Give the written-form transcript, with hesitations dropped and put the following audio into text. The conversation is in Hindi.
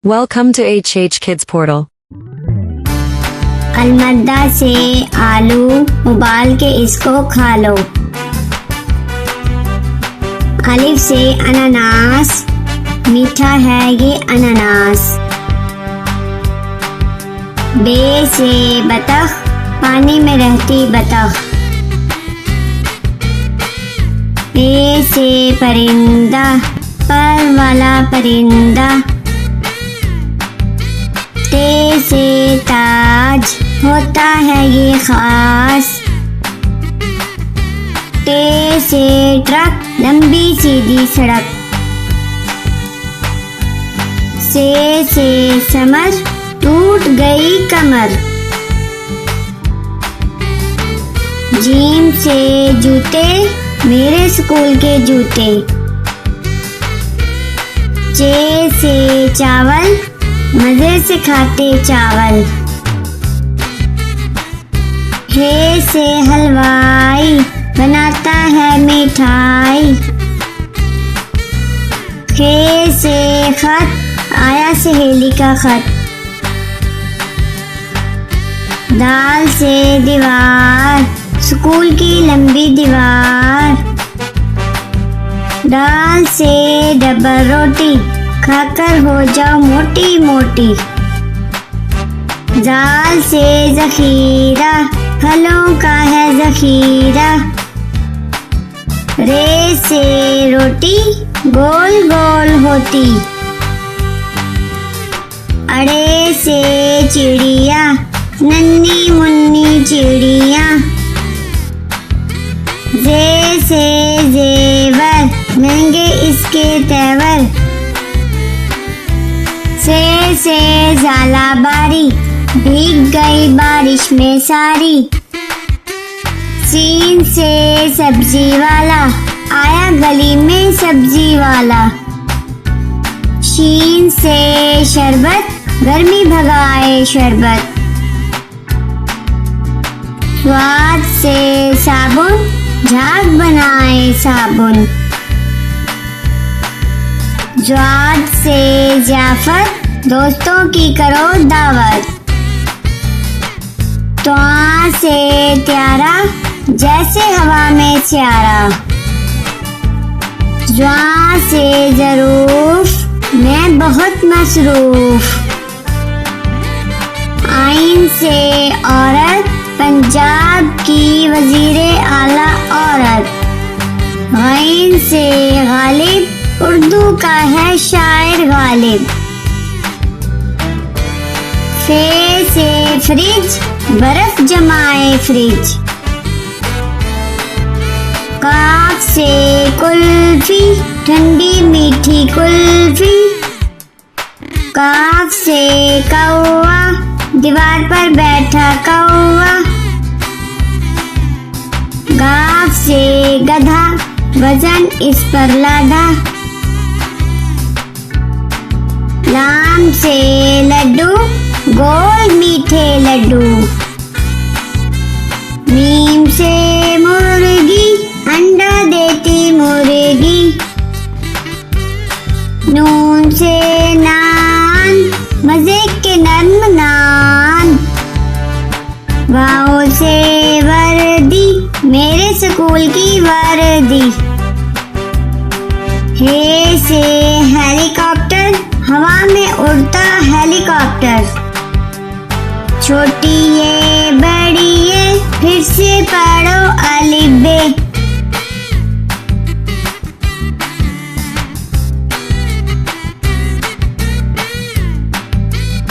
Welcome to HH Kids Portal. अलमद्दा से आलू उबाल के इसको खा लो। अलिफ से अनानास, मीठा है ये अनानास। बे से बतख, पानी में रहती बतख। पे से परिंदा, पर वाला परिंदा। ते से ताज, होता है ये खास। टे से ट्रक, लंबी सीधी सड़क। से समर, टूट गई कमर। जीम से जूते, मेरे स्कूल के जूते। चे से चावल, मजे से खाते चावल। हे से हलवाई, बनाता है मिठाई। खे से खत, आया सहेली का खत। दाल से दीवार, स्कूल की लंबी दीवार। दाल से डबल रोटी, खाकर हो जाओ मोटी मोटी। जाल से जखीरा, फलों का है जखीरा। रे से रोटी, गोल गोल होती। अड़े से चिड़िया, नन्ही मुन्नी चिड़िया। जे से जेवर, महंगे इसके तेवर। से झालाबारी, भीग गई बारिश में सारी। सीन से सब्जी वाला, आया गली में सब्जी वाला। शीन से शरबत, गर्मी भगाए शरबत। स्वाद से साबुन, झाग बनाए साबुन। ज्वाद से जाफर, दोस्तों की करो दावत। त्वा से त्यारा, जैसे हवा में स्यारा। ज्वा से जरूफ, मैं बहुत मसरूफ। आइन से औरत, पंजाब की वजीरे आला औरत। गैन से गालिब, उर्दू का है शायर गालिब। फे से फ्रिज, बर्फ जमाए फ्रिज। काफ से कुल्फी, ठंडी मीठी कुल्फी। काफ से कौवा, दीवार पर बैठा कौवा। गाफ से गधा, वजन इस पर लादा। लाम से लड्डू, गोल मीठे लड्डू। मीम से मुर्गी, अंडा देती मुर्गी। नून से नान, मजे के नर्म नान। वाओ से वर्दी, मेरे स्कूल की वर्दी। हे से हेलीकॉप्टर, हवा में उड़ता हेलीकॉप्टर। छोटी ये बड़ी ये, फिर से पढ़ो अलिफ बे।